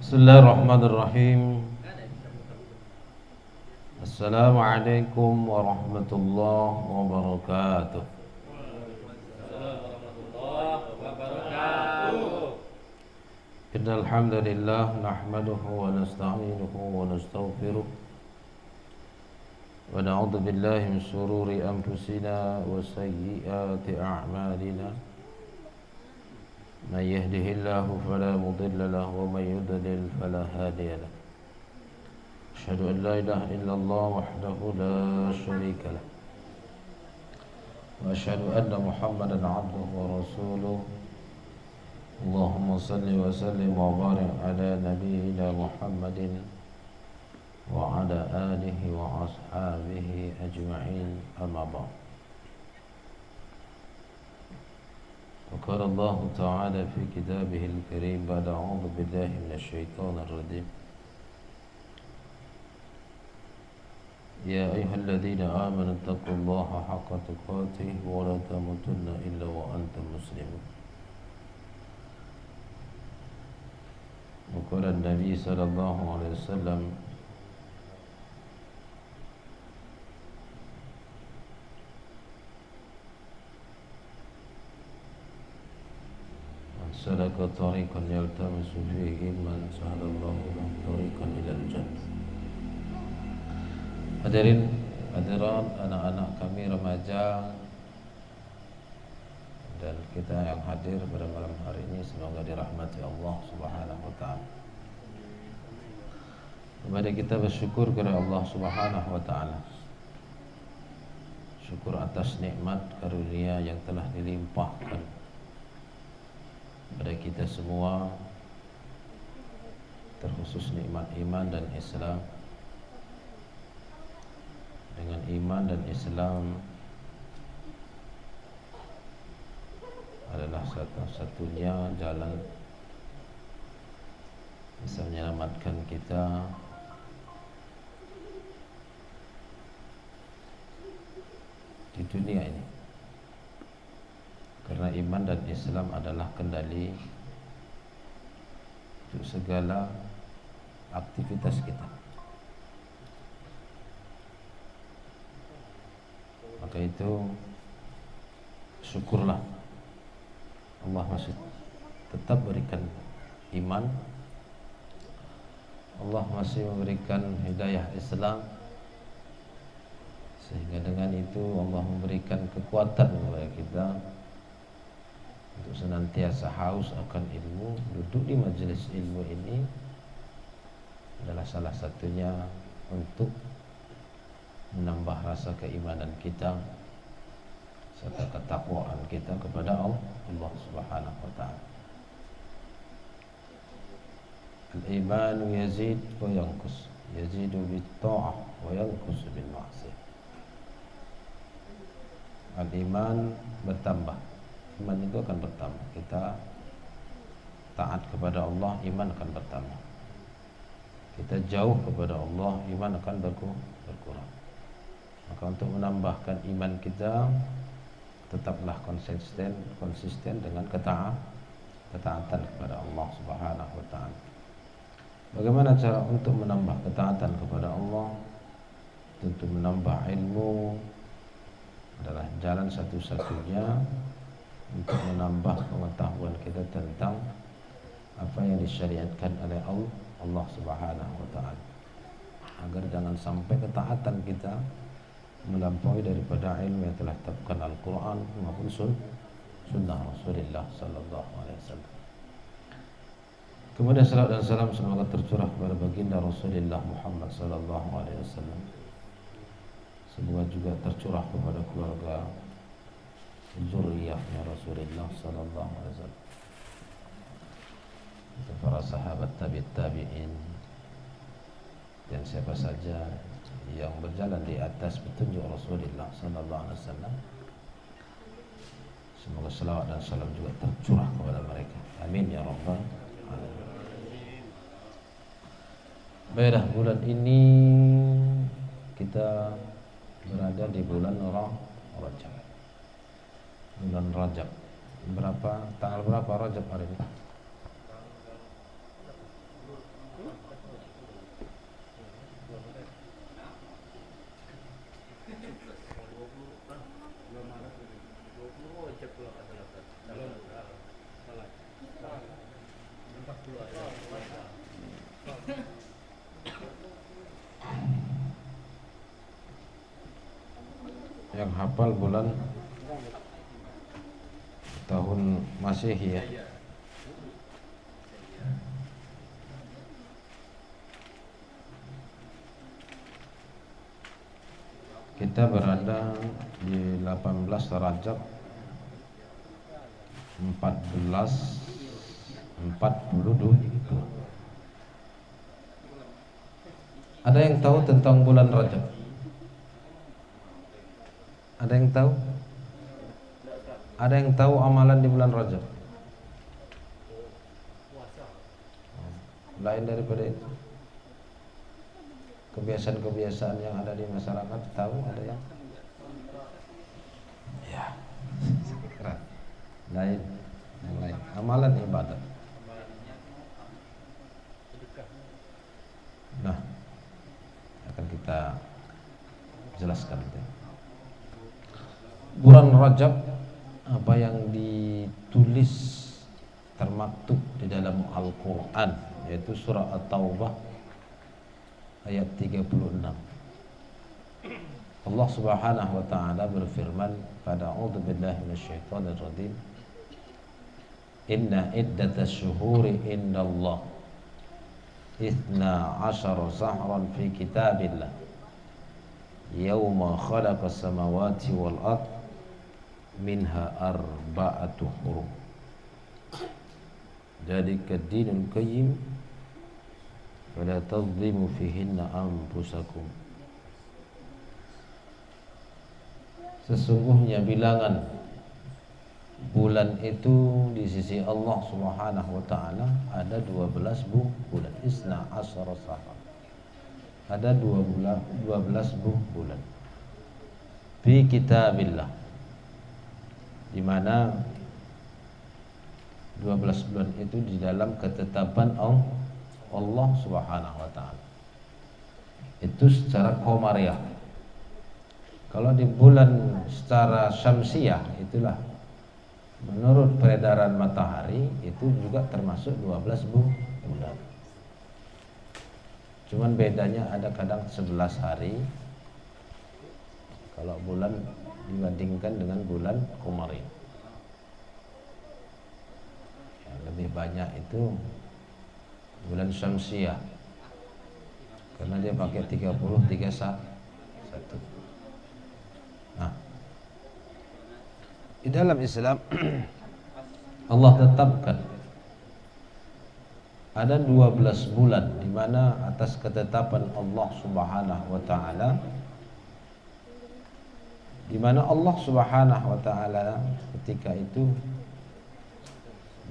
Bismillahirrahmanirrahim. Assalamualaikum warahmatullahi wabarakatuh. Innal hamdalillah nahmaduhu wa nasta'inuhu wa nastaghfiruh wa na'udzu billahi min shururi anfusina wa sayyiati a'malina. من يهده الله فلا مضل له ومن يضلل فلا هادي له أشهد أن لا إله إلا الله وحده لا شريك له وأشهد أن محمدا عبده ورسوله اللهم صل وسلم وبارك على نبينا محمد وعلى آله وأصحابه أجمعين أما بعد. وقال الله تعالى في كتابه الكريم بعد أعوذ بالله من الشيطان الرجيم يا أيها الذين آمنوا اتقوا الله حق تقاته ولا تموتن إلا وأنتم مسلمون. وقال النبي صلى الله عليه وسلم سلك طريقا يلتمس فيه علما سهل الله له طريقا إلى الجنة. Hadirin hadirat anak-anak kami remaja dan kita yang hadir pada malam hari ini, semoga dirahmati Allah Subhanahu wa taala. Kepada kita bersyukur kepada Allah Subhanahu wa taala. Syukur atas nikmat karunia yang telah dilimpahkan pada kita semua, terkhusus nikmat iman dan Islam. Dengan iman dan Islam adalah satu-satunya jalan bisa menyelamatkan kita di dunia ini. Karena iman dan Islam adalah kendali untuk segala aktivitas kita. Maka itu syukurlah Allah masih tetap berikan iman, Allah masih memberikan hidayah Islam, sehingga dengan itu Allah memberikan kekuatan kepada kita untuk senantiasa haus akan ilmu. Duduk di majelis ilmu ini adalah salah satunya untuk menambah rasa keimanan kita serta ketakwaan kita kepada Allah Subhanahu wa taala. Al-iman yazid wa yanqus, yazidu bit-tha'ah wa yanqus bil ma'siyah. Al-iman bertambah, iman itu akan bertambah. Kita taat kepada Allah, iman akan bertambah. Kita jauh kepada Allah, iman akan berkurang. Maka untuk menambahkan iman kita, tetaplah konsisten dengan ketaatan kepada Allah Subhanahu wa taala. Bagaimana cara untuk menambah ketaatan kepada Allah? Tentu menambah ilmu adalah jalan satu-satunya untuk menambah pengetahuan kita tentang apa yang disyariatkan oleh Allah Subhanahu wa taala, agar jangan sampai ketaatan kita melampaui daripada ilmu yang telah ditetapkan Al-Quran maupun sunnah Rasulullah sallallahu alaihi wasallam. Kemudian salam dan salam semoga tercurah kepada baginda Rasulullah Muhammad sallallahu alaihi wasallam. Semoga juga tercurah kepada keluarga zuriyahnya Rasulullah sallallahu alaihi wasallam, para sahabat tabi'in dan siapa saja yang berjalan di atas petunjuk Rasulullah sallallahu alaihi wasallam. Semoga selawat dan salam juga tercurah kepada mereka. Amin ya rabbal alamin. Baiklah, bulan ini kita berada di bulan Rajab. Bulan Rajab. Tanggal berapa Rajab hari ini? yang hafal bulan tahun Masehi ya. Kita berada di 18 Rajab 1442. Ada yang tahu tentang bulan Rajab? Ada yang tahu? Ada yang tahu amalan di bulan Rajab? Lain daripada itu, kebiasaan-kebiasaan yang ada di masyarakat, tahu ada yang? Ya, keren. Lain, yang lain. Amalan ibadat. Nah, akan kita jelaskan. Bulan Rajab, apa yang ditulis termaktub di dalam Al-Quran, yaitu surah At-Taubah ayat 36. Allah Subhanahu wa taala berfirman, "A'udzu billahi minasyaitonir rajim. Inna iddatas syuhuri indallah 12 syahran fi kitabillah yauma khalaqas samawati wal ard minha arba'atu hurum. Dzalika ad-dinul qayyim fala tadhlimu fihinna anfusakum." Sesungguhnya bilangan bulan itu di sisi Allah Subhanahu wa taala ada 12 bulan, isna asyara syahran. Ada 12 bulan. Fi kitabillah, di mana 12 bulan itu di dalam ketetapan Allah Subhanahu wa taala. Itu secara qamariyah. Kalau di bulan secara syamsiyah, itulah menurut peredaran matahari, itu juga termasuk 12 bulan. Cuman bedanya ada kadang 11 hari kalau bulan dibandingkan dengan bulan qamari. Yang lebih banyak itu bulan syamsiyah, karena dia pakai 30-31. Nah, di dalam Islam Allah tetapkan ada 12 bulan di mana atas ketetapan Allah Subhanahu wa taala, di mana Allah Subhanahu wa taala ketika itu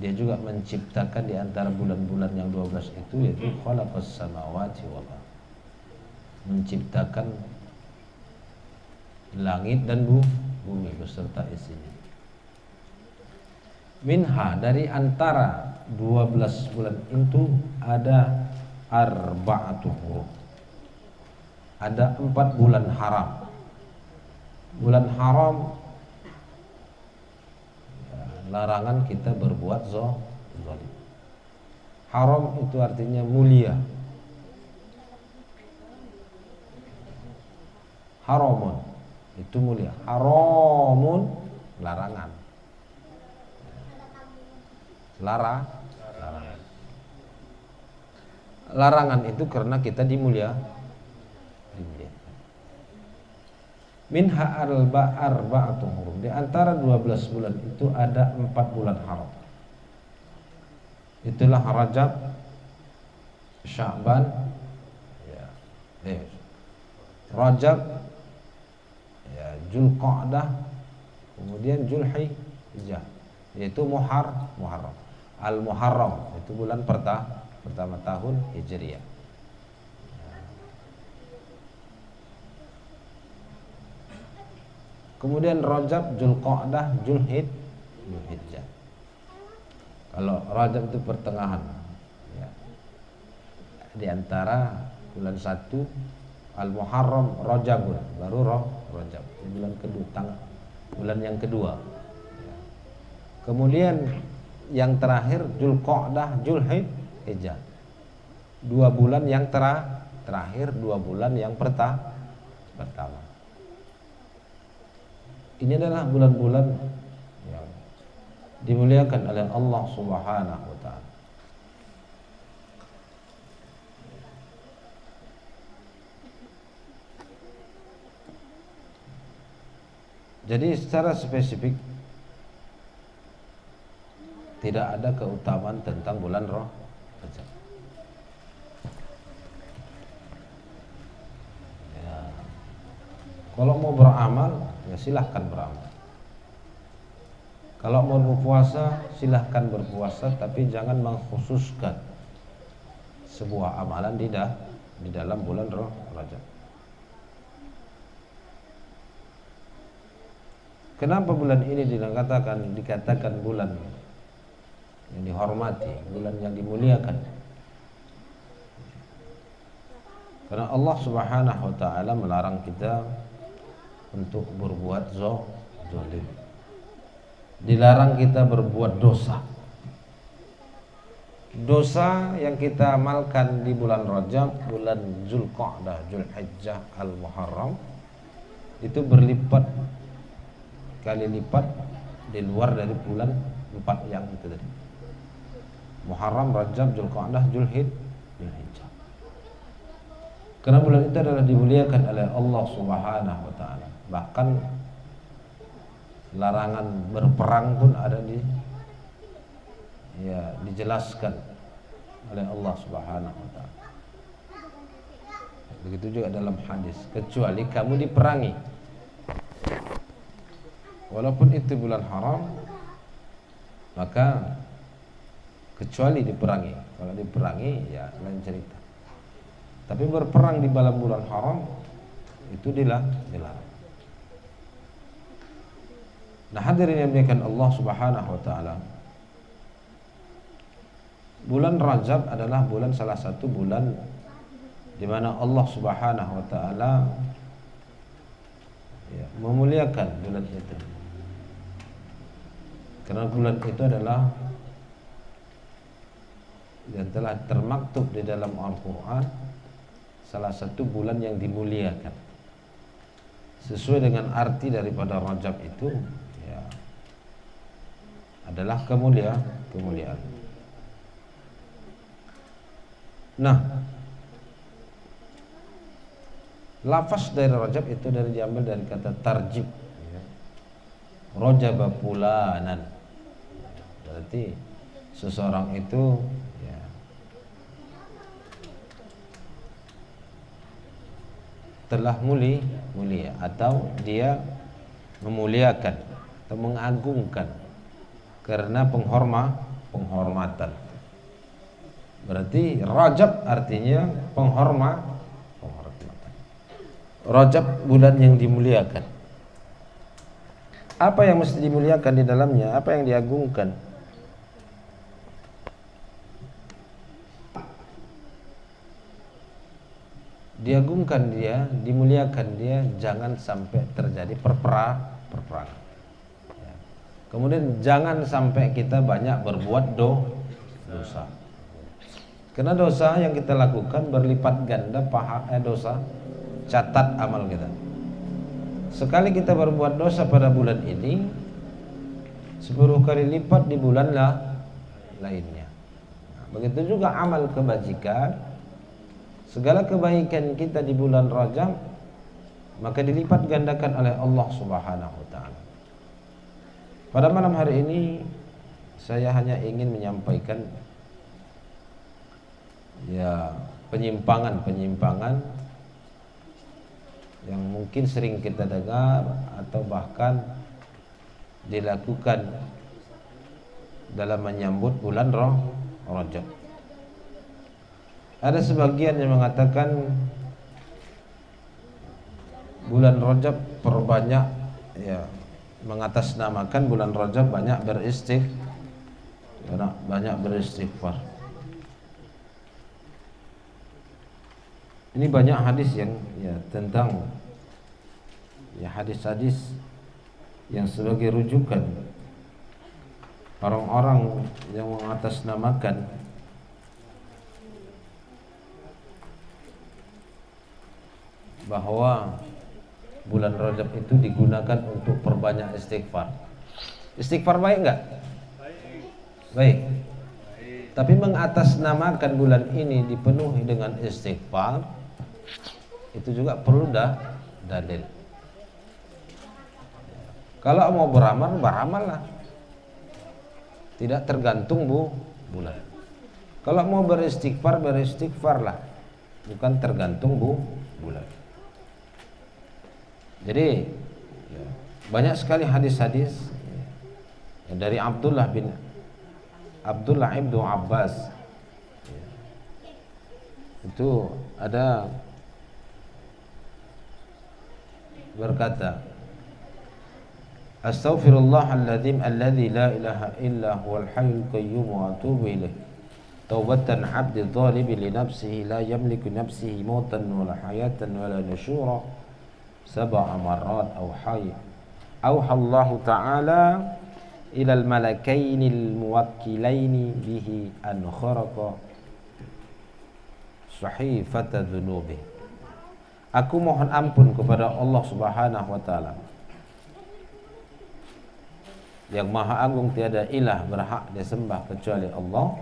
dia juga menciptakan di antara bulan-bulan yang 12 itu, yaitu khalaqas samawati wal ardh, menciptakan langit dan bumi beserta isinya. Minha, dari antara 12 bulan itu ada arba'atu hurum, ada 4 bulan haram. Bulan haram ya, larangan kita berbuat zalim. Haram itu artinya mulia. Haramun itu mulia, haramun larangan. Larangan. Larangan itu karena kita dimuliakan. Minha arba'atun hurum, di antara 12 bulan itu ada 4 bulan haram. Itulah Rajab, Sya'ban, ya, Rajab, ya, Dzulqa'dah, kemudian Dzulhijjah, yaitu Muharram. Al-Muharram itu bulan pertama tahun Hijriah. Kemudian Rajab, Dzulqa'dah, Dzulhijjah. Kalau Rajab itu pertengahan, ya, di antara bulan 1, Al-Muharram, Rajabun, baru Rajab, bulan kedua, bulan yang kedua. Kemudian yang terakhir Dzulqa'dah, Dzulhijjah. 2 bulan yang terakhir, 2 bulan yang pertama. Ini adalah bulan-bulan yang dimuliakan oleh Allah Subhanahu wa taala. Jadi secara spesifik tidak ada keutamaan tentang bulan Rajab. Ya. Kalau mau beramal, ya silahkan beramal. Kalau mau berpuasa, silahkan berpuasa, tapi jangan mengkhususkan sebuah amalan di dalam bulan Rajab. Kenapa bulan ini dikatakan bulan yang dihormati, bulan yang dimuliakan? Karena Allah Subhanahu wa taala melarang kita untuk berbuat zalim. Dilarang kita berbuat dosa. Dosa yang kita amalkan di bulan Rajab, bulan Zulqa'dah, Zulhijjah, Al-Muharram, itu berlipat kali lipat di luar dari bulan 4 yang itu tadi. Muharram, Rajab, Zulqa'dah, Zulhijjah. Karena bulan itu adalah dimuliakan oleh Allah Subhanahu wa taala. Bahkan larangan berperang pun ada dijelaskan oleh Allah Subhanahu wa taala. Begitu juga dalam hadis, kecuali kamu diperangi. Walaupun itu bulan haram, maka kecuali diperangi. Kalau diperangi ya lain cerita. Tapi berperang di dalam bulan haram itu dilarang. Nah, hadirin yang dimuliakan Allah Subhanahu wa taala, bulan Rajab adalah salah satu bulan di mana Allah Subhanahu wa taala memuliakan bulan itu. Karena bulan itu adalah yang telah termaktub di dalam Al-Quran salah satu bulan yang dimuliakan. Sesuai dengan arti daripada Rajab itu ya, adalah kemuliaan. Nah, lafaz dari Rajab itu diambil dari kata tarjib, Rajaba fulanan. Berarti seseorang itu ya, telah mulia atau dia memuliakan atau mengagungkan karena penghormatan. Berarti Rajab artinya penghormatan. Rajab bulan yang dimuliakan. Apa yang mesti dimuliakan di dalamnya? Apa yang diagungkan? Diagungkan dia, dimuliakan dia, jangan sampai terjadi perperangan. Ya. Kemudian jangan sampai kita banyak berbuat dosa. Karena dosa yang kita lakukan berlipat ganda dosa, catat amal kita. Sekali kita berbuat dosa pada bulan ini, 10 kali lipat di bulan lainnya. Nah, begitu juga amal kebajikan. Segala kebaikan kita di bulan Rajab maka dilipat gandakan oleh Allah Subhanahu wa taala. Pada malam hari ini saya hanya ingin menyampaikan ya penyimpangan yang mungkin sering kita dengar atau bahkan dilakukan dalam menyambut bulan Rajab. Ada sebagian yang mengatakan bulan Rajab perbanyak ya, mengatasnamakan bulan Rajab banyak beristighfar. Ini banyak hadis yang ya tentang ya hadis-hadis yang sebagai rujukan orang-orang yang mengatasnamakan bahwa bulan Rajab itu digunakan untuk perbanyak istighfar. Istighfar baik enggak? Baik. Tapi mengatasnamakan bulan ini dipenuhi dengan istighfar, itu juga perlu dalil. Kalau mau beramal, beramallah. Tidak tergantung bulan. Kalau mau beristighfar, beristighfarlah. Bukan tergantung bulan. Jadi banyak sekali hadis-hadis dari Abdullah ibnu Abbas, itu ada berkata, Astaghfirullahaladzim alladzi la ilaha illa huwal hayyul qayyum wa atubu ilaih taubatan abdi zalimi li nafsihi la yamliku nafsihi mautan wala hayatan wala nusyura sab'a marrat auha Allah ta'ala ilal malakainil muwakkilaini bihi an kharaqa sahifata dhunubi. Aku mohon ampun kepada Allah Subhanahu wa taala yang maha agung, tiada ilah berhak disembah kecuali Allah.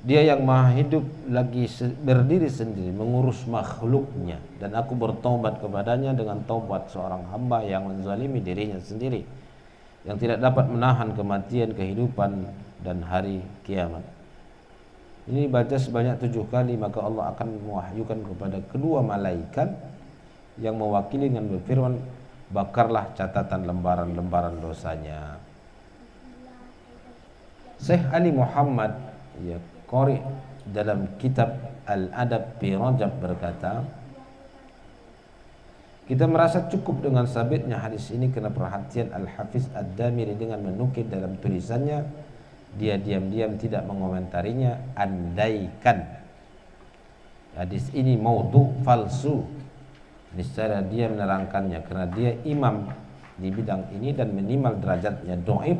Dia yang maha hidup lagi berdiri sendiri mengurus makhluknya, dan aku bertobat kepadanya dengan taubat seorang hamba yang menzalimi dirinya sendiri, yang tidak dapat menahan kematian, kehidupan dan hari kiamat. Ini baca sebanyak 7 kali, maka Allah akan mewahyukan kepada kedua malaikat yang mewakili dengan berfirman, bakarlah catatan lembaran-lembaran dosanya. Syekh Ali Muhammad Qori dalam kitab Al-Adab fi Rajab berkata, kita merasa cukup dengan sabitnya hadis ini karena perhatian Al-Hafiz Ad-Damiri dengan menukil dalam tulisannya. Dia diam-diam tidak mengomentarinya, andaikan hadis ini maudhu palsu, niscaya dia menerangkannya karena dia imam di bidang ini dan minimal derajatnya dhaif.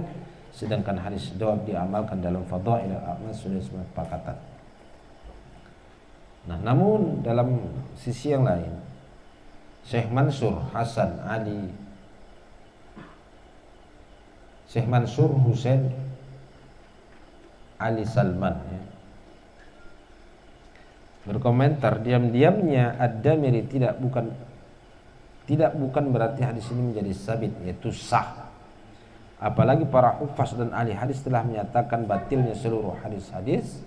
Sedangkan hadis dhaif diamalkan dalam fadhail al-a'mal sudah sepakatan. Nah, namun dalam sisi yang lain, Syekh Mansur Hasan Ali, Syekh Mansur Husain Ali Salman berkomentar, diam-diamnya Ad-Damiri tidak bukan berarti hadis ini menjadi sabit, yaitu sah. Apalagi para hufaz dan ahli hadis telah menyatakan batilnya seluruh hadis-hadis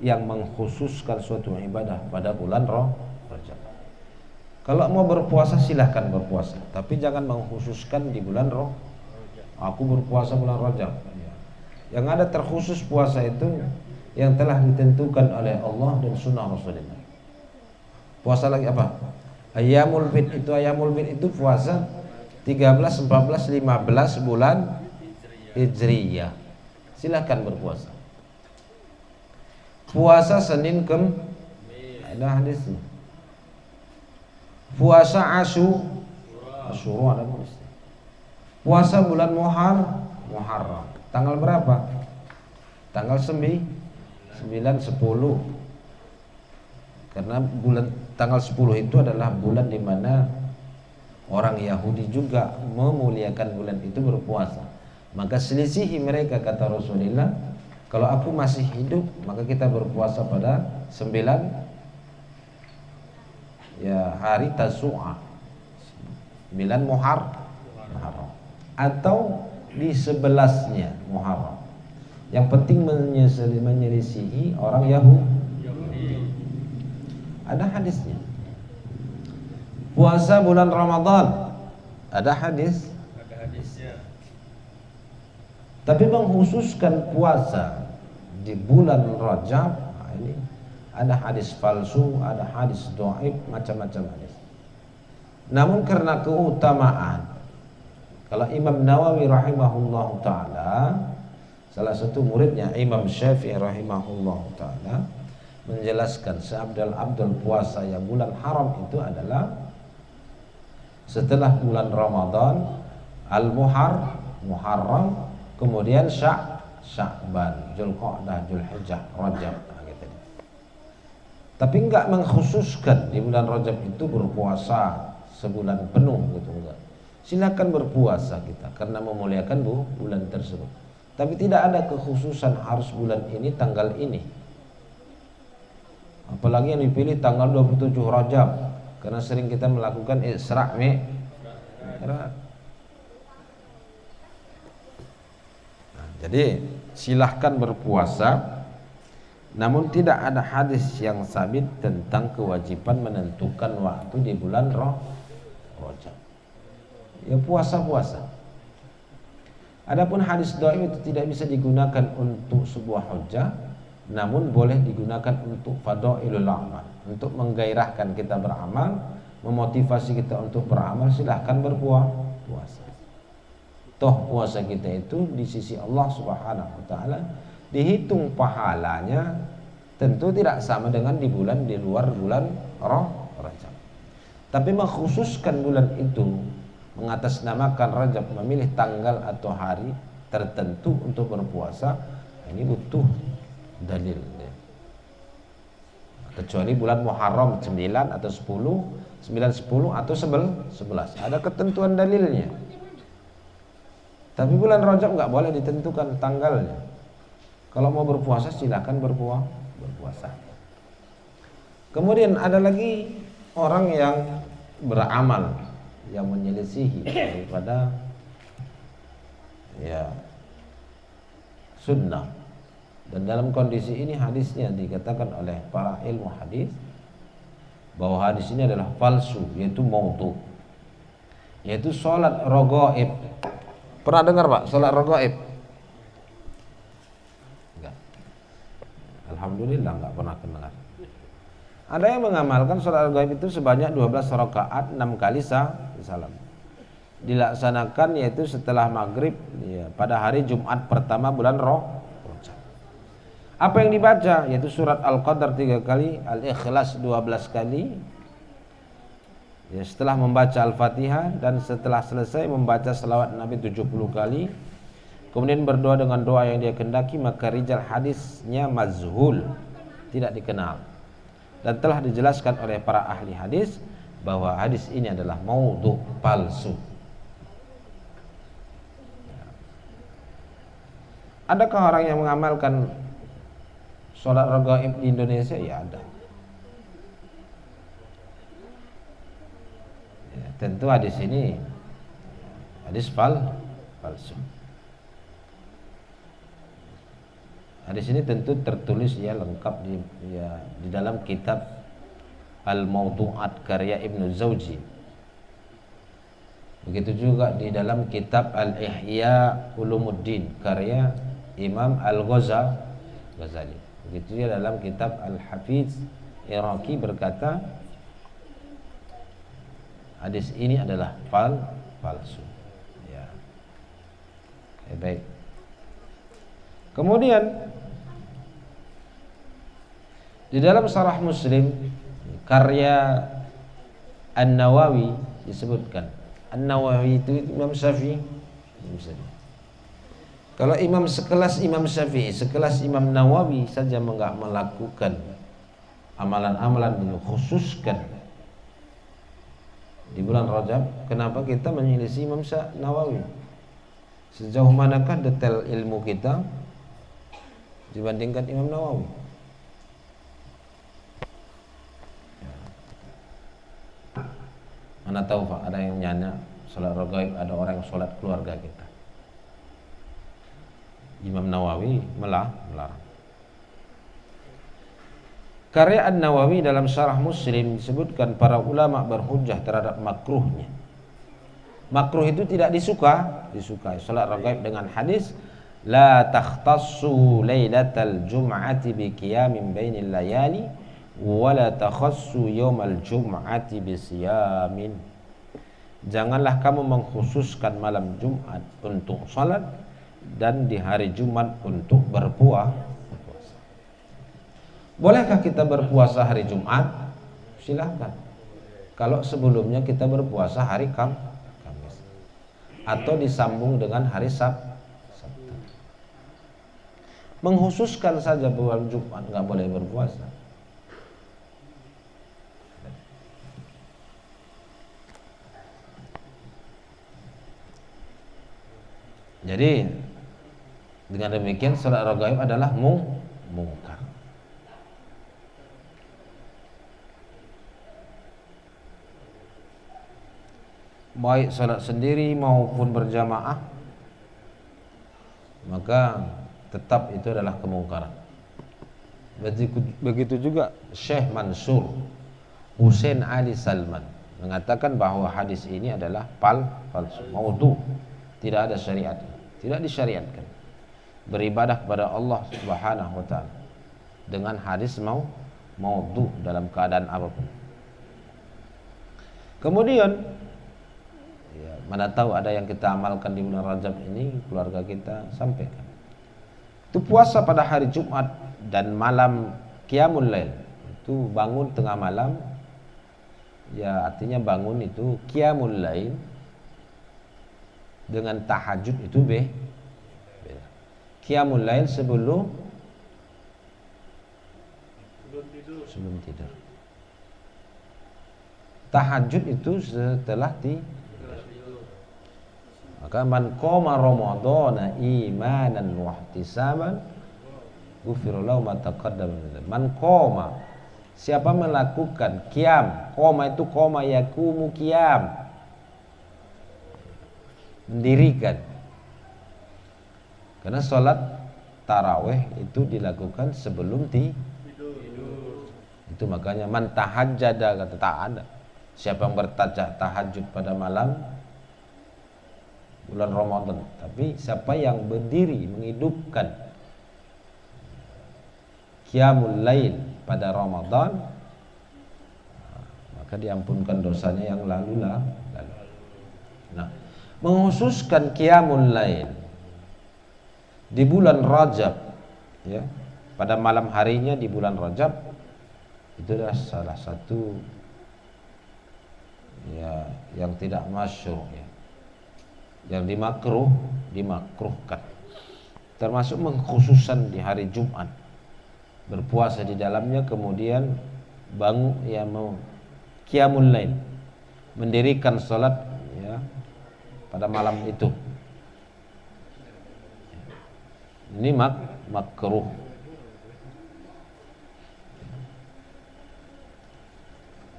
yang mengkhususkan suatu ibadah pada bulan Rajab. Kalau mau berpuasa silahkan berpuasa, tapi jangan mengkhususkan di bulan Rajab. Aku berpuasa bulan Rajab. Yang ada terkhusus puasa itu yang telah ditentukan oleh Allah dan sunnah Rasulullah. Puasa lagi apa? Ayyamul Bid itu puasa 13, 14, 15 bulan Hijriyah. Silahkan berpuasa. Puasa Senin ada hadisnya. Puasa Asyura ada hadisnya. Puasa bulan Muharram. Tanggal berapa? Tanggal 9, 10. Karena bulan tanggal 10 itu adalah bulan di mana orang Yahudi juga memuliakan bulan itu berpuasa. Maka selisihi mereka, kata Rasulullah, kalau aku masih hidup maka kita berpuasa pada 9 hari Tasu'a, 9 Muharram, atau di 11-nya Muharram. Yang penting menyelisihi orang Yahudi. Ada hadisnya. Puasa bulan Ramadan ada hadisnya. Tapi mengkhususkan puasa di bulan Rajab, ini ada hadis palsu, ada hadis dhaif, macam-macam hadis. Namun karena keutamaan, kalau Imam Nawawi rahimahullahu taala, salah satu muridnya Imam Syafi'i rahimahullahu taala, menjelaskan seabdal-abdal puasa yang bulan haram itu adalah setelah bulan Ramadan, Muharram, kemudian Sya'ban, Dzulqa'dah, Dzulhijjah, Rajab, gitu. Tapi enggak mengkhususkan di bulan Rajab itu berpuasa sebulan penuh gitu, enggak. Silakan berpuasa kita karena memuliakan bulan tersebut. Tapi tidak ada kekhususan harus bulan ini tanggal ini. Apalagi yang dipilih tanggal 27 Rajab karena sering kita melakukan Isra' Mi'raj. Jadi silahkan berpuasa, namun tidak ada hadis yang sabit tentang kewajiban menentukan waktu di bulan Rajab. Ya puasa-puasa. Adapun hadis dhaif itu tidak bisa digunakan untuk sebuah hujjah, namun boleh digunakan untuk fadailul amal, untuk menggairahkan kita beramal, memotivasi kita untuk beramal. Silahkan berpuasa. Toh puasa kita itu di sisi Allah Subhanahu wa taala dihitung pahalanya tentu tidak sama dengan di luar bulan Rajab. Tapi mengkhususkan bulan itu, mengatasnamakan Rajab, memilih tanggal atau hari tertentu untuk berpuasa, ini butuh dalil. Kecuali bulan Muharram 9 atau 10, 9, 10 atau 11. Ada ketentuan dalilnya. Tapi bulan Rajab nggak boleh ditentukan tanggalnya. Kalau mau berpuasa silakan berpuasa. Kemudian ada lagi orang yang beramal yang menyelisihi daripada ya sunnah. Dan dalam kondisi ini hadisnya dikatakan oleh para ilmu hadis bahwa hadis ini adalah palsu, yaitu maudhu, yaitu sholat raghaib. Pernah dengar Pak sholat raghaib? Enggak. Alhamdulillah enggak pernah dengar. Ada yang mengamalkan sholat raghaib itu sebanyak 12 rakaat 6 kali salam. Dilaksanakan yaitu setelah maghrib ya, pada hari Jumat pertama bulan Rajab. Apa yang dibaca? Yaitu surat Al-Qadar 3 kali, Al-Ikhlas 12 kali. Ya, setelah membaca Al-Fatihah dan setelah selesai membaca selawat Nabi 70 kali. Kemudian berdoa dengan doa yang dia kendaki, maka rijal hadisnya mazhul, tidak dikenal. Dan telah dijelaskan oleh para ahli hadis bahwa hadis ini adalah maudhu, palsu. Adakah orang yang mengamalkan sholat raghaib di Indonesia? Ya ada. Ya, tentu hadis ini hadis palsu. Hadis ini tentu tertulis ya lengkap di dalam kitab Al-Mawdu'at karya Ibnu Zawji. Begitu juga di dalam kitab Al-Ihya Ulumuddin karya Imam Al-Ghazali. Begitu juga dalam kitab Al-Hafiz Iraqi berkata hadis ini adalah palsu. Ya. Baik. Kemudian di dalam Syarah Muslim karya An-Nawawi disebutkan. An-Nawawi itu Imam Syafi'i. Kalau imam sekelas Imam Syafi'i, sekelas Imam Nawawi saja enggak melakukan amalan-amalan dikhususkan di bulan Rajab, kenapa kita menyelisih Imam Nawawi? Sejauh manakah detail ilmu kita dibandingkan Imam Nawawi? Mana tahu Pak, ada yang nyana sholat raghaib, ada orang yang sholat keluarga kita. Imam Nawawi melarang. Karya An-Nawawi dalam Syarah Muslim disebutkan para ulama berhujjah terhadap makruhnya. Makruh itu tidak disukai. Sholat raghaib dengan hadis la takhtassu lailatal jum'ati bi qiyamin bainil layali wala takhassu yaumal jum'ati bisiyamin. Janganlah kamu mengkhususkan malam Jumat untuk salat dan di hari Jumat untuk berpuasa. Bolehkah kita berpuasa hari Jumat? Silakan. Kalau sebelumnya kita berpuasa hari Kamis atau disambung dengan hari Sabtu. Mengkhususkan saja bulan Jumat nggak boleh berpuasa. Jadi dengan demikian salat raghaib adalah mungkar. Baik salat sendiri maupun berjamaah, maka tetap itu adalah kemungkaran. Begitu juga Syekh Mansur Hussein Ali Salman mengatakan bahwa hadis ini adalah palsu, maudhu, tidak ada syariat, tidak disyariatkan beribadah kepada Allah Subhanahu wa taala dengan hadis maudhu dalam keadaan apapun. Kemudian ya, mana tahu ada yang kita amalkan di bulan Rajab ini, keluarga kita sampaikan. Itu puasa pada hari Jumat dan malam Qiyamul Lail. Itu bangun tengah malam, ya artinya bangun itu Qiyamul Lail dengan tahajud itu beda. Qiyamul Lail sebelum tidur. Tahajud itu setelah maka man qoma ramadhana imanan wa ihtisaban ghufira lahu ma taqaddama min dzambi. Man qoma, siapa melakukan qiyam, qoma itu qoma yakumu qiyam, mendirikan. Karena sholat tarawih itu dilakukan sebelum tidur. Itu makanya man tahajjada, kata tak ada. Siapa yang bertahajud pada malam bulan Ramadan, tapi siapa yang berdiri menghidupkan Qiyamul Lail pada Ramadan, maka diampunkan dosanya yang lalu. Nah, menghususkan Qiyamul Lail di bulan Rajab, ya, pada malam harinya di bulan Rajab, itu adalah salah satu ya yang tidak masyhur, ya, yang dimakruhkan, termasuk mengkhususan di hari Jumat, berpuasa di dalamnya, kemudian bangun ya mau Qiyamul Lail, mendirikan salat ya pada malam itu. Ini makruh.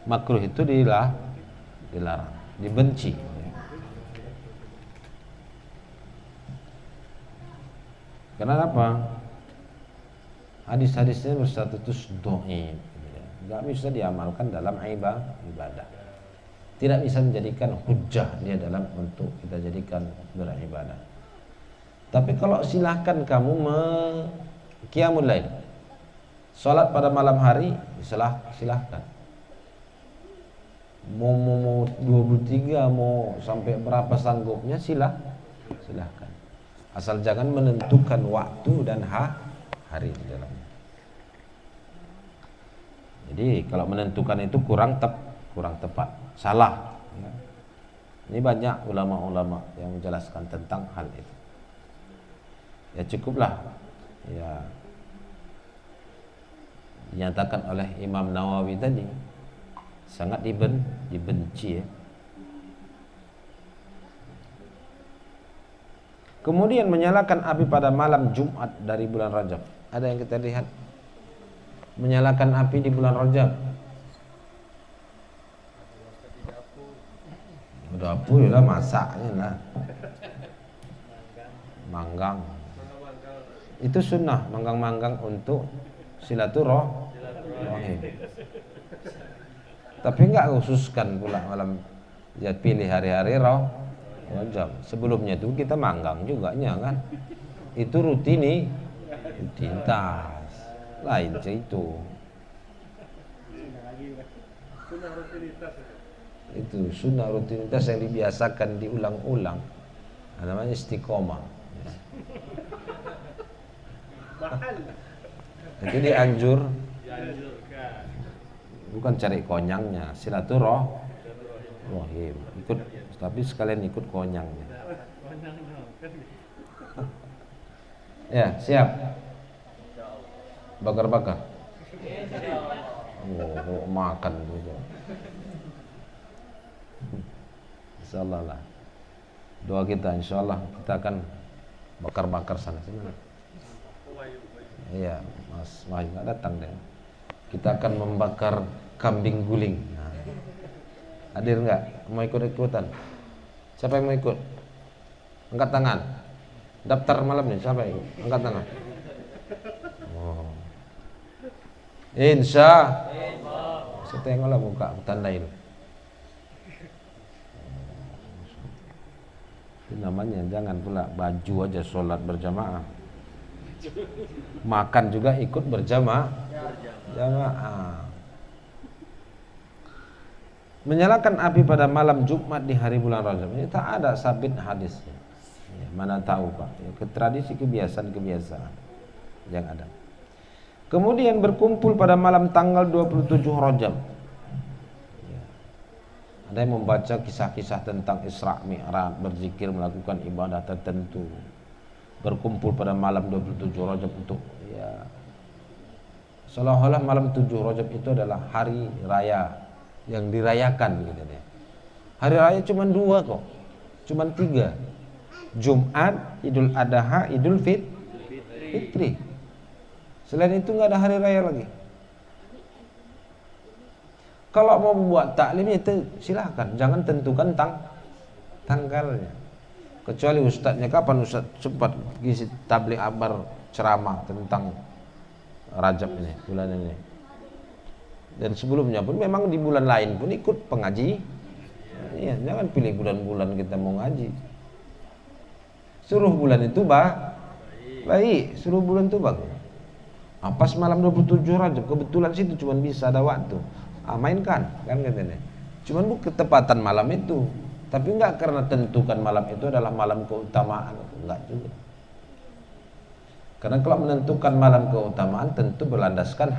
Makruh itu dilarang, dibenci. Kenapa? Hadis-hadisnya berstatus dhaif, nggak bisa diamalkan dalam ibadah. Tidak bisa menjadikan hujjah dia dalam untuk kita jadikan beribadah. Tapi kalau silahkan kamu Qiyamul Lail, salat pada malam hari, silahkan. Mau 23, mau sampai berapa sanggupnya silahkan. Asal jangan menentukan waktu dan hari di dalamnya. Jadi kalau menentukan itu kurang tepat, salah. Ini banyak ulama-ulama yang menjelaskan tentang hal itu. Ya cukuplah ya dinyatakan oleh Imam Nawawi tadi sangat dibenci, ya. Kemudian menyalakan api pada malam Jumat dari bulan Rajab. Ada yang kita lihat menyalakan api di bulan Rajab? Udah dapur lah, masaknya lah, manggang. Itu sunnah, manggang-manggang untuk silaturahim. Tapi enggak khususkan pula malam, ya pilih hari-hari Rajab. Sebelumnya itu kita manggang juga kan. Itu rutinitas, lain itu. Itu sunnah rutinitas yang dibiasakan diulang-ulang. Namanya istiqomah. Itu dianjurkan, bukan cari konyangnya, silaturahim, ikut, tapi sekalian ikut konyangnya. Ya, siap. Bakar-bakar. Oh, makan juga. Insyaallah lah. Doa kita insyaallah kita akan bakar-bakar sana sini. Iya, Mas Wahyu nggak datang deh. Kita akan membakar kambing guling. Nah, hadir nggak? Mau ikut-ikutan? Siapa yang mau ikut? Angkat tangan. Daftar malam nih, siapa yang ikut? Angkat tangan. Oh. Insya. Saya tengoklah muka, tandain. Itu namanya jangan pula baju aja sholat berjamaah, makan juga ikut berjamaah. Menyalakan api pada malam Jumat di hari bulan Rajab ini tak ada sabit hadisnya. Ya, mana tahu Pak, ya, tradisi kebiasaan yang ada. Kemudian berkumpul pada malam tanggal 27 Rajab. Ada yang membaca kisah-kisah tentang Isra Mi'raj, berzikir, melakukan ibadah tertentu, berkumpul pada malam 27 Rajab untuk ya seolah-olah malam 7 Rajab itu adalah hari raya yang dirayakan gitu ya. Hari raya cuma 2 kok, cuma 3, Jumat, Idul Adha, Idul Fitri. Selain itu nggak ada hari raya lagi. Kalau mau buat taklim itu silahkan, jangan tentukan tanggalnya. Kecuali ustadznya kapan ustadz sempat ngisi tabligh akbar ceramah tentang Rajab ini, bulan ini. Dan sebelumnya pun memang di bulan lain pun ikut pengaji. Iya, jangan pilih bulan-bulan kita mau ngaji. Suruh bulan itu baik, suruh bulan itu bagus. Pas malam 27 Rajab kebetulan situ cuma bisa ada waktu. Mainkan kan katanya. Cuman bukan ketepatan malam itu, tapi enggak karena tentukan malam itu adalah malam keutamaan, enggak juga. Karena kalau menentukan malam keutamaan tentu berlandaskan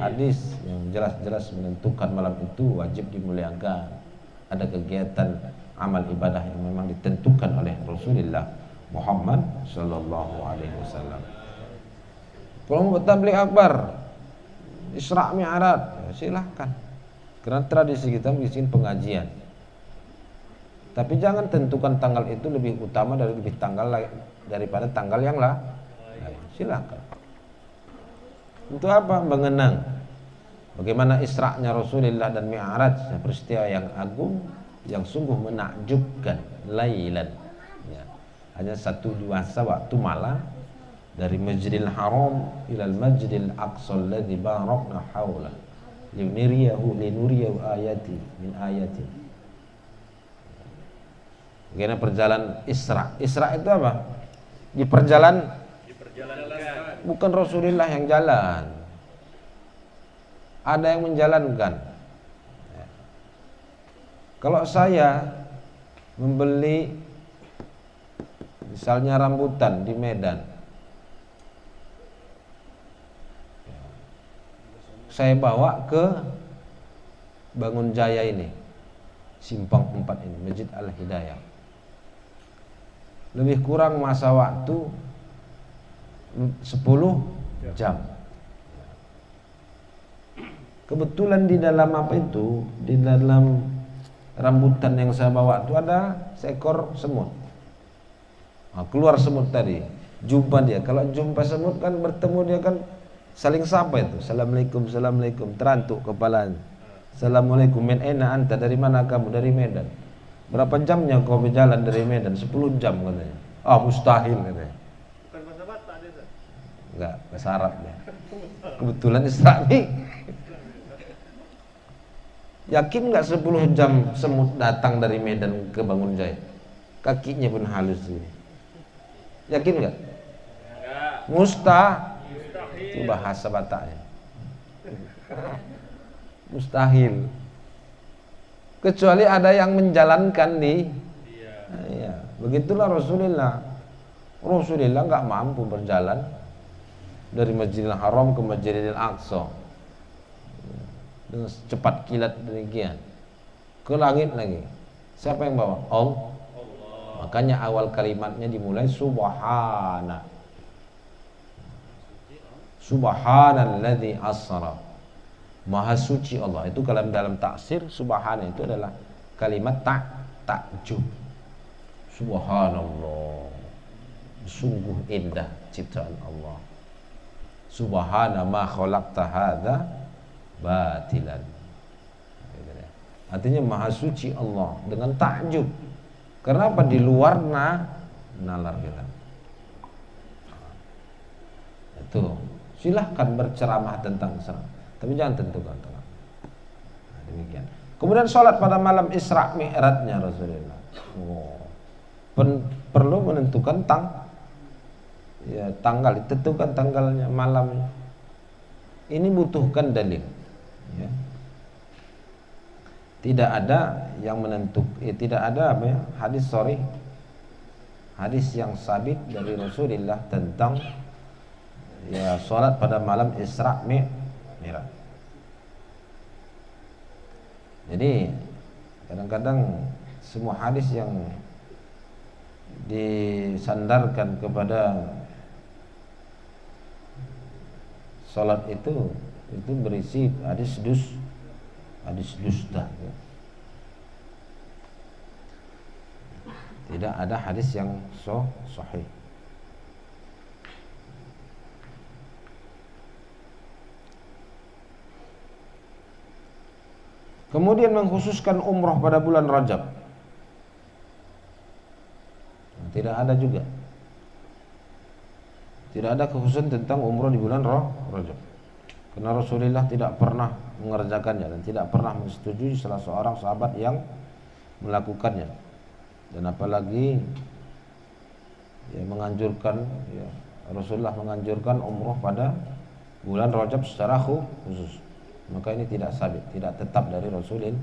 hadis yang jelas-jelas menentukan malam itu wajib dimuliakan. Ada kegiatan amal ibadah yang memang ditentukan oleh Rasulullah Muhammad sallallahu alaihi wasallam. Kalau mau tabligh akbar, Isra Mi'raj, ya silahkan. Karena tradisi kita bikin pengajian. Tapi jangan tentukan tanggal itu lebih utama daripada tanggal yang lain. Silahkan. Untuk apa? Mengenang bagaimana Isra-nya Rasulullah dan Mi'raj, peristiwa yang agung, yang sungguh menakjubkan. Lailan, ya. Hanya 1-2 waktu malam dari Masjidil Haram ilal Masjidil Aqsa alladzi barakna haulah linuriyahu ayati min ayati. Bagaimana perjalanan Isra? Isra itu apa? Diperjalankan. Bukan Rasulullah yang jalan. Ada yang menjalankan. Kalau saya membeli misalnya rambutan di Medan, saya bawa ke Bangun Jaya ini, Simpang 4 ini, Masjid Al-Hidayah. Lebih kurang masa waktu 10 jam. Kebetulan di dalam apa itu, di dalam rambutan yang saya bawa itu ada seekor semut. Keluar semut tadi, jumpa dia. Kalau jumpa semut kan bertemu dia kan saling sapa itu. Assalamualaikum, assalamualaikum. Terantuk kepalanya. Assalamualaikum, min aina anta, dari mana kamu? Dari Medan. Berapa jamnya kau berjalan dari Medan? 10 jam katanya. Mustahil katanya. Bukan bahasa Batak dia. Enggak, bahasa Arab dia. Kebetulan Islami. Yakin enggak 10 jam semut datang dari Medan ke Bangun Jaya? Kakinya pun halus ini. Yakin enggak? Mustahil. Itu bahasa Bataknya. Mustahil. Kecuali ada yang menjalankan di iya. Begitulah Rasulullah. Rasulullah enggak mampu berjalan dari Masjidil Haram ke Masjidil Aqsa dengan cepat kilat demikian ke langit lagi. Siapa yang bawa? Allah. Makanya awal kalimatnya dimulai subhana. Subhanalladzi asra. Maha suci Allah. Itu kalau dalam tafsir subhana itu adalah kalimat takjub. Subhanallah. Sungguh indah ciptaan Allah. Subhana ma khalaqta hadza batilan. Artinya maha suci Allah dengan takjub. Kenapa di luar nalar kita? Itu silahkan berceramah tentang Isra, tapi jangan tentukan tengah. Nah, demikian. Kemudian sholat pada malam Isra Mi'rajnya Rasulullah. Perlu menentukan tanggal, ditentukan tanggalnya, malamnya. Ini butuhkan dalil. Ya. Tidak ada yang tidak ada hadis sharih, hadis yang sabit dari Rasulullah tentang sholat pada malam Isra Mi'raj. Jadi kadang-kadang semua hadis yang disandarkan kepada sholat itu berisi hadis dusta. Tidak ada hadis yang sahih. Kemudian mengkhususkan umroh pada bulan Rajab, tidak ada juga. Tidak ada kekhususan tentang umroh di bulan Rajab, karena Rasulullah tidak pernah mengerjakannya dan tidak pernah menyetujui salah seorang sahabat yang melakukannya. Dan apalagi menganjurkan, Rasulullah menganjurkan umroh pada bulan Rajab secara khusus. Maka ini tidak sabit, tidak tetap dari Rasulullah.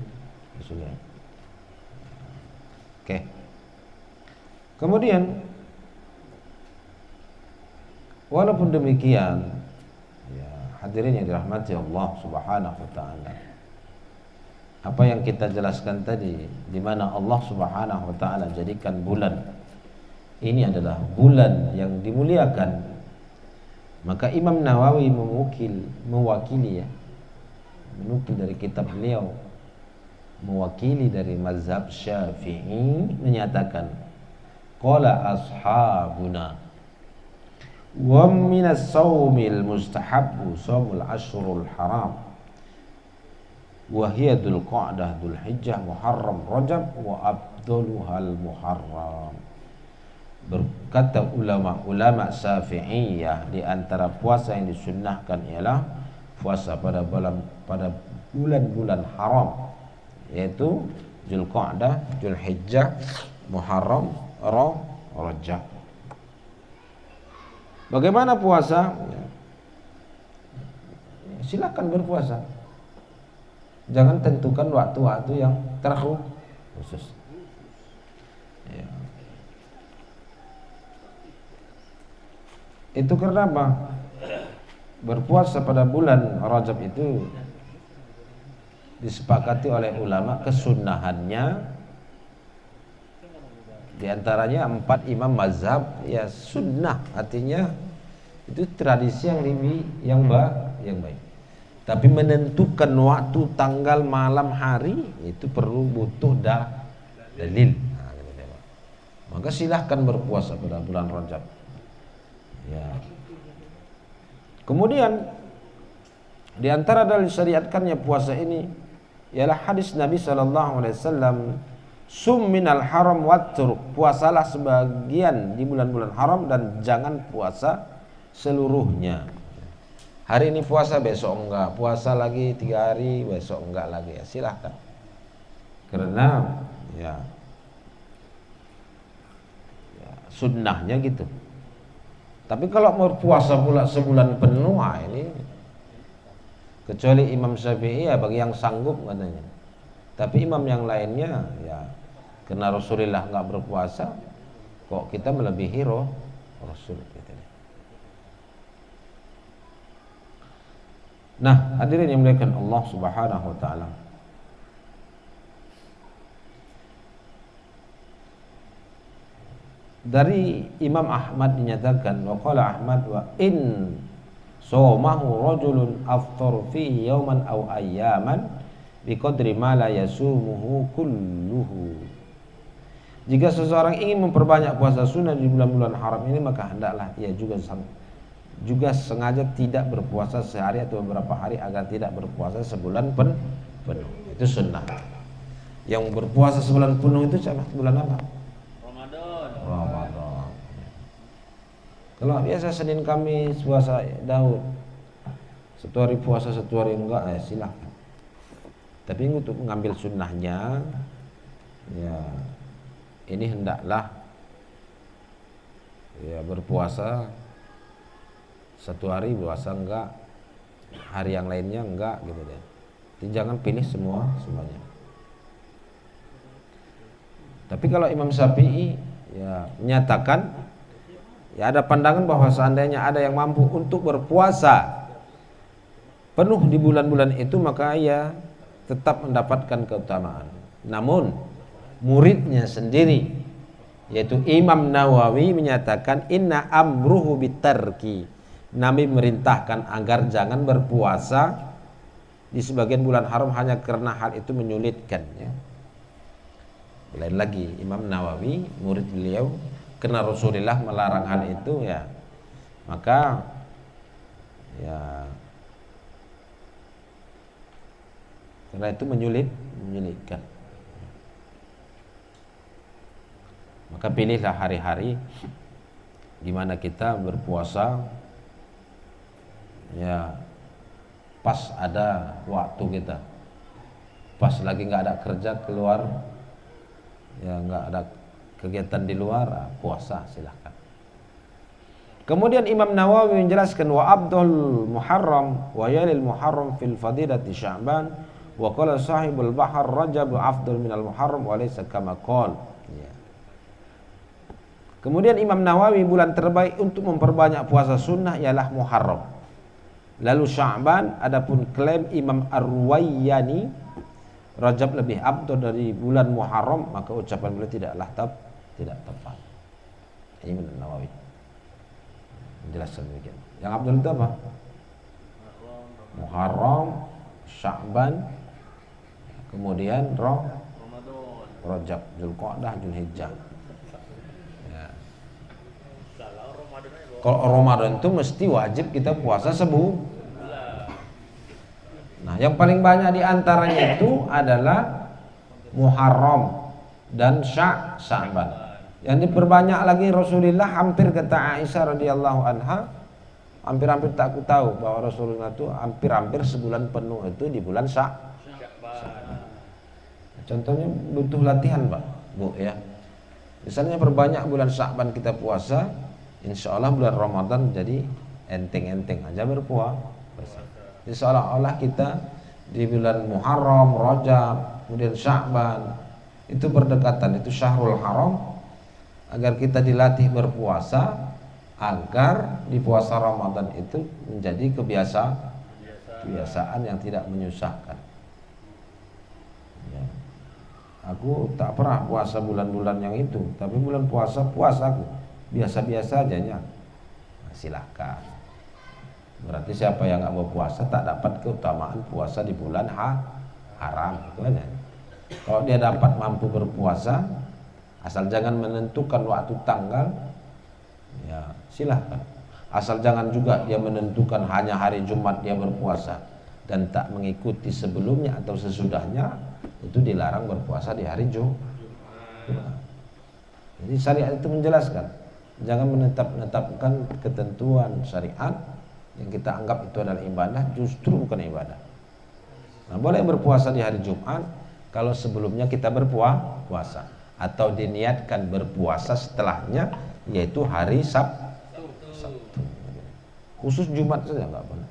Oke. Kemudian walaupun demikian, hadirin yang dirahmati Allah Subhanahu wa taala, apa yang kita jelaskan tadi, di mana Allah Subhanahu wa taala jadikan bulan ini adalah bulan yang dimuliakan, maka Imam Nawawi mewakili dari kitab beliau, mewakili dari mazhab Syafi'i, menyatakan qala ashabuna wa minas saumil mustahabbu saumul ashrul haram wa hiya dzul qa'dah dzul hijjah muharram rajab wa abduluhal muharram. Berkata ulama Syafi'iyah, di antara puasa yang disunnahkan ialah puasa pada bulan-bulan haram, yaitu Dzulqa'dah, Dzulhijjah, Muharram, Rajab. Bagaimana puasa? Silakan berpuasa. Jangan tentukan waktu-waktu yang terkhusus. Itu karena apa? Berpuasa pada bulan Rajab itu disepakati oleh ulama kesunnahannya, di antaranya 4 imam mazhab sunnah, artinya itu tradisi yang baik. Tapi menentukan waktu, tanggal, malam, hari itu butuh dalil. Maka silahkan berpuasa pada bulan Rajab. Kemudian di antara dalil syariatkannya puasa ini ialah hadis Nabi SAW, sum minal haram watturuk, puasalah sebagian di bulan-bulan haram dan jangan puasa seluruhnya. Hari ini puasa, besok enggak, puasa lagi 3 hari, besok enggak lagi, silahkan. Karena sunnahnya gitu. Tapi kalau mau puasa pula sebulan penuh, ini kecuali Imam Syafi'i bagi yang sanggup katanya. Tapi imam yang lainnya karena Rasulullah nggak berpuasa, kok kita melebihi Rasul gitu. Nah, hadirin yang dimuliakan Allah Subhanahu wa taala, dari Imam Ahmad dinyatakan, wa qala Ahmad wa in somahu rajulun aftar fihi yawman aw ayyaman biqadri ma la yasumuhu kulluhu Jika seseorang ingin memperbanyak puasa sunnah di bulan-bulan haram ini, maka hendaklah ia juga sengaja tidak berpuasa sehari atau beberapa hari agar tidak berpuasa sebulan penuh. Itu sunnah. Yang berpuasa sebulan penuh itu siapa? Bulan apa? Ramadan. Kalau biasa Senin Kamis puasa Daud, satu hari puasa satu hari enggak, silahkan. Tapi untuk mengambil sunnahnya, ya ini hendaklah ya berpuasa satu hari puasa enggak, hari yang lainnya enggak gitu deh. Jadi jangan pilih semuanya. Tapi kalau Imam Syafi'i ya menyatakan, ya ada pandangan bahwa seandainya ada yang mampu untuk berpuasa penuh di bulan-bulan itu, maka ia tetap mendapatkan keutamaan. Namun muridnya sendiri yaitu Imam Nawawi menyatakan inna amruhu bitarki. Nabi merintahkan agar jangan berpuasa di sebagian bulan haram hanya karena hal itu menyulitkan, ya. Lain lagi Imam Nawawi, murid beliau, karena Rasulullah melarang hal itu, ya maka ya karena itu menyulitkan. Maka pilihlah hari-hari di mana kita berpuasa ya pas ada waktu kita, pas lagi nggak ada kerja keluar, ya nggak ada kegiatan di luar, puasa silahkan. Kemudian Imam Nawawi menjelaskan wa abdul muharram wa yalil muharram fil fadilati Sya'ban wa qala sahibul bahar Rajab afdal minal muharram wa laysa kama qala. Kemudian Imam Nawawi, bulan terbaik untuk memperbanyak puasa sunnah ialah Muharram. Lalu Sya'ban, adapun klaim Imam Ar-Ruwayyani Rajab lebih afdal dari bulan Muharram, maka ucapan beliau tidaklah tidak tepat. Imam Nawawi menjelaskan demikian. Yang afdal itu apa? Muharram, Sya'ban, kemudian Rajab, Zulqa'dah, Zulhijjah. Kalau Ramadan itu mesti wajib kita puasa sebulan. Nah, yang paling banyak di antaranya itu adalah Muharram dan Sya'ban. Yang diperbanyak lagi Rasulullah, hampir kata Aisyah radhiyallahu anha, hampir-hampir tak aku tahu bahwa Rasulullah itu hampir-hampir sebulan penuh itu di bulan Sya'ban. Contohnya butuh latihan, Pak, Bu, ya. Misalnya perbanyak bulan Sya'ban kita puasa, insya Allah bulan Ramadan jadi enteng-enteng aja berpuasa. Jadi seolah-olah kita di bulan Muharram, Rajab, kemudian Sya'ban itu berdekatan, itu Syahrul Haram, agar kita dilatih berpuasa agar di puasa Ramadan itu menjadi kebiasaan yang tidak menyusahkan. Ya. Aku tak pernah puasa bulan-bulan yang itu, tapi bulan puasa aku biasa-biasa aja ya. Nah, silahkan. Berarti siapa yang nggak mau puasa tak dapat keutamaan puasa di bulan haram, itu aja. Kalau dia dapat mampu berpuasa, asal jangan menentukan waktu tanggal, ya silahkan. Asal jangan juga dia menentukan hanya hari Jumat dia berpuasa dan tak mengikuti sebelumnya atau sesudahnya, itu dilarang berpuasa di hari Jumat. Jadi syariat itu menjelaskan, jangan menetapkan ketentuan syariat yang kita anggap itu adalah ibadah, justru bukan ibadah. Nah, boleh berpuasa di hari Jumat kalau sebelumnya kita berpuasa, atau diniatkan berpuasa setelahnya, yaitu hari Sabtu. Khusus Jumat saja nggak boleh.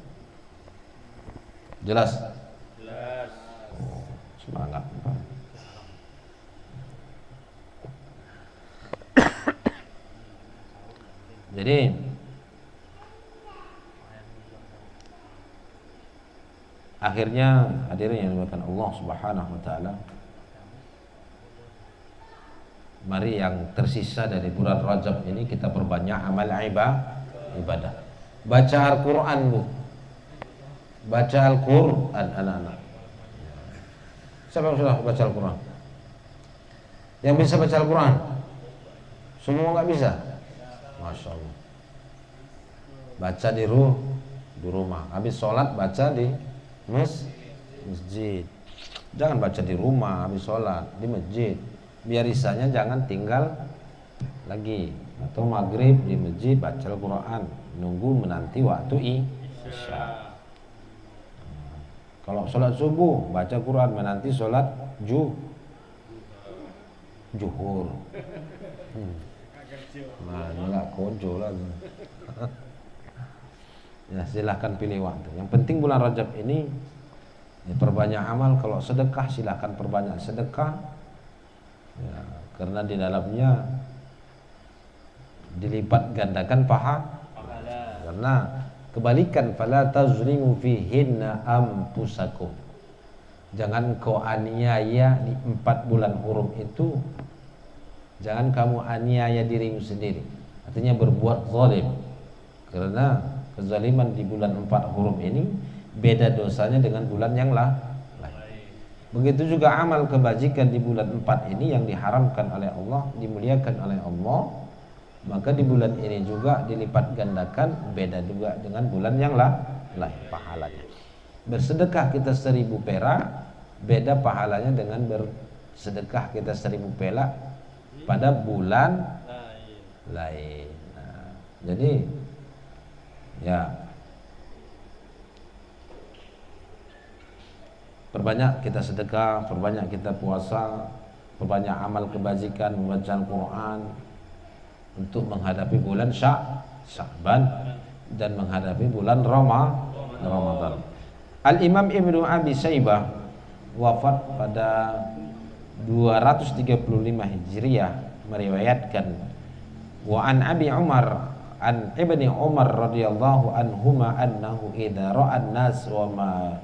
Jelas? Oh, semangat. Jadi akhirnya hadirin yang dimuliakan Allah Subhanahu wa taala, mari yang tersisa dari bulan Rajab ini kita perbanyak amal ibadah. Baca Al-Qur'an, Bu. Baca Al-Qur'an anak-anak. Siapa yang sudah baca Al-Qur'an? Yang bisa baca Al-Quran? Semua nggak bisa? Masya Allah. Baca di rumah. Habis sholat baca di masjid. Jangan baca di rumah habis sholat, di masjid. Biar risanya jangan tinggal lagi. Atau maghrib di masjid baca Al-Quran, nunggu menanti waktu isya. Kalau sholat subuh baca Quran menanti sholat juhur. Nah, nggak konco lagi. Ya, silahkan pilih waktu. Yang penting bulan Rajab ini ya, perbanyak amal. Kalau sedekah silahkan perbanyak sedekah. Ya, karena di dalamnya dilipat gandakan pahala. Karena kebalikan, fala tazlimu fihinna anfusakum. Jangan kau aniaya di 4 bulan hurum itu. Jangan kamu aniaya dirimu sendiri. Artinya berbuat zalim. Karena kezaliman di bulan 4 hurum ini beda dosanya dengan bulan yang lain. Begitu juga amal kebajikan di bulan 4 ini yang diharamkan oleh Allah, dimuliakan oleh Allah. Maka di bulan ini juga dilipat gandakan, beda juga dengan bulan yang lain pahalanya. Bersedekah kita 1000 perak, beda pahalanya dengan bersedekah kita 1000 perak pada bulan lain. Nah, jadi ya perbanyak kita sedekah, perbanyak kita puasa, perbanyak amal kebajikan, membaca Al-Quran untuk menghadapi bulan Sya'ban dan menghadapi bulan Ramadan. Al-Imam Ibnu Abi Syaibah wafat pada 235 Hijriah meriwayatkan, wa an Abi Umar an Ibni Umar radhiyallahu anhuma annahu idza ra'a an-nas wa ma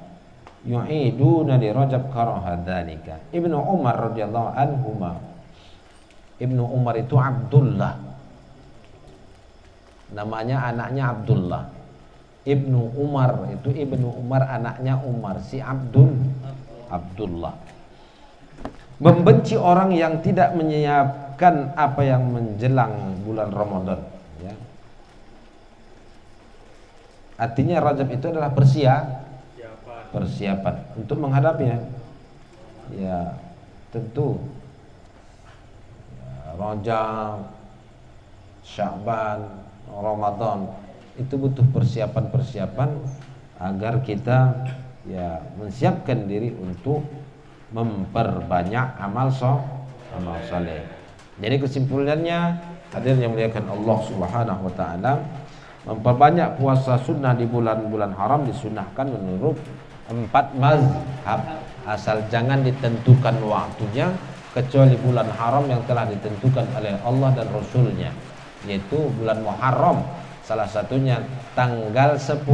yu'iduna li Rajab karaha dzalika. Ibnu Umar radhiyallahu anhuma, Ibnu Umar itu Abdullah, namanya anaknya Abdullah. Ibnu Umar itu Ibnu Umar anaknya Umar, si Abdullah. Membenci orang yang tidak menyiapkan apa yang menjelang bulan Ramadan, ya. Artinya Rajab itu adalah persiapan untuk menghadapinya. Ya, tentu ya, Rajab, Sya'ban, Ramadan itu butuh persiapan agar kita ya menyiapkan diri untuk memperbanyak amal saleh. Jadi kesimpulannya, hadirin yang muliakan Allah Subhanahu wa taala, memperbanyak puasa sunnah di bulan-bulan haram disunahkan menurut 4 mazhab, asal jangan ditentukan waktunya kecuali bulan haram yang telah ditentukan oleh Allah dan Rasulnya, yaitu bulan Muharram, salah satunya tanggal 10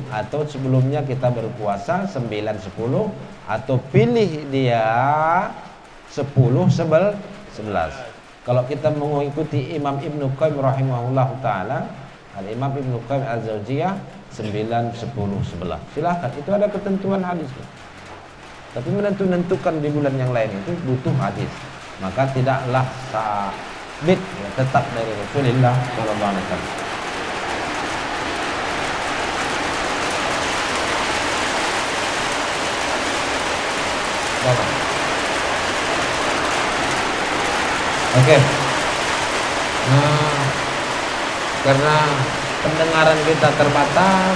atau sebelumnya kita berpuasa 9, 10 atau pilih dia 10, 11. Kalau kita mengikuti Imam Ibnu Qayyim rahimahullahu taala, Al-Imam Ibnu Qayyim Al-Jauziyah 9, 10, 11. Silahkan, itu ada ketentuan hadis. Tapi menentukan di bulan yang lain itu butuh hadis. Maka tidaklah sabit ya, tetap dari Rasulullah sallallahu alaihi wasallam. Oke. Nah, karena pendengaran kita terbatas,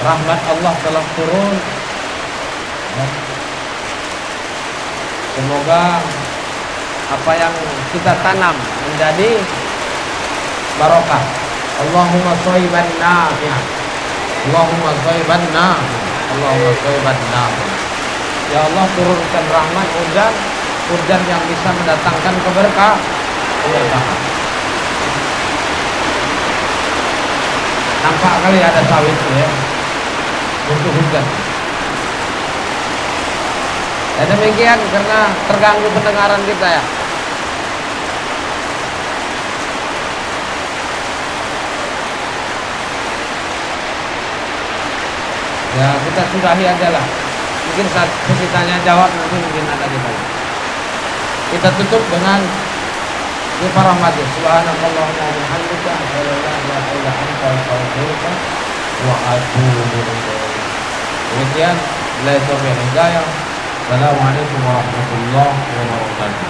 rahmat Allah telah turun. Semoga apa yang kita tanam menjadi barokah. Allahumma shayban nafi'an. Allahumma shayban nafi'an. Allahumma shayban nafi'an. Ya Allah, turunkan rahmat, hujan yang bisa mendatangkan keberkahan. Nampak kali ada sawit ya untuk hujan. Dan demikian karena terganggu pendengaran kita ya. Ya, kita sudahi aja lah. Mungkin saat sesi tanya jawab nanti mungkin ada kita tutup dengan kifarah mati. Subhanallahumma wa bihamdika asyhadu an la ilaha illa anta astaghfiruka wa atubu ilaik. Demikian, billahi taufiq wal hidayah. Assalamualaikum warahmatullahi wabarakatuh.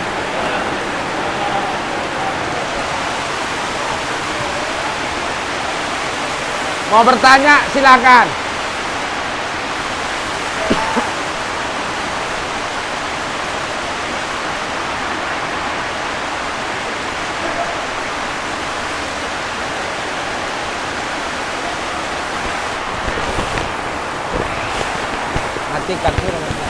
Mau bertanya silakan. Matikan dulu.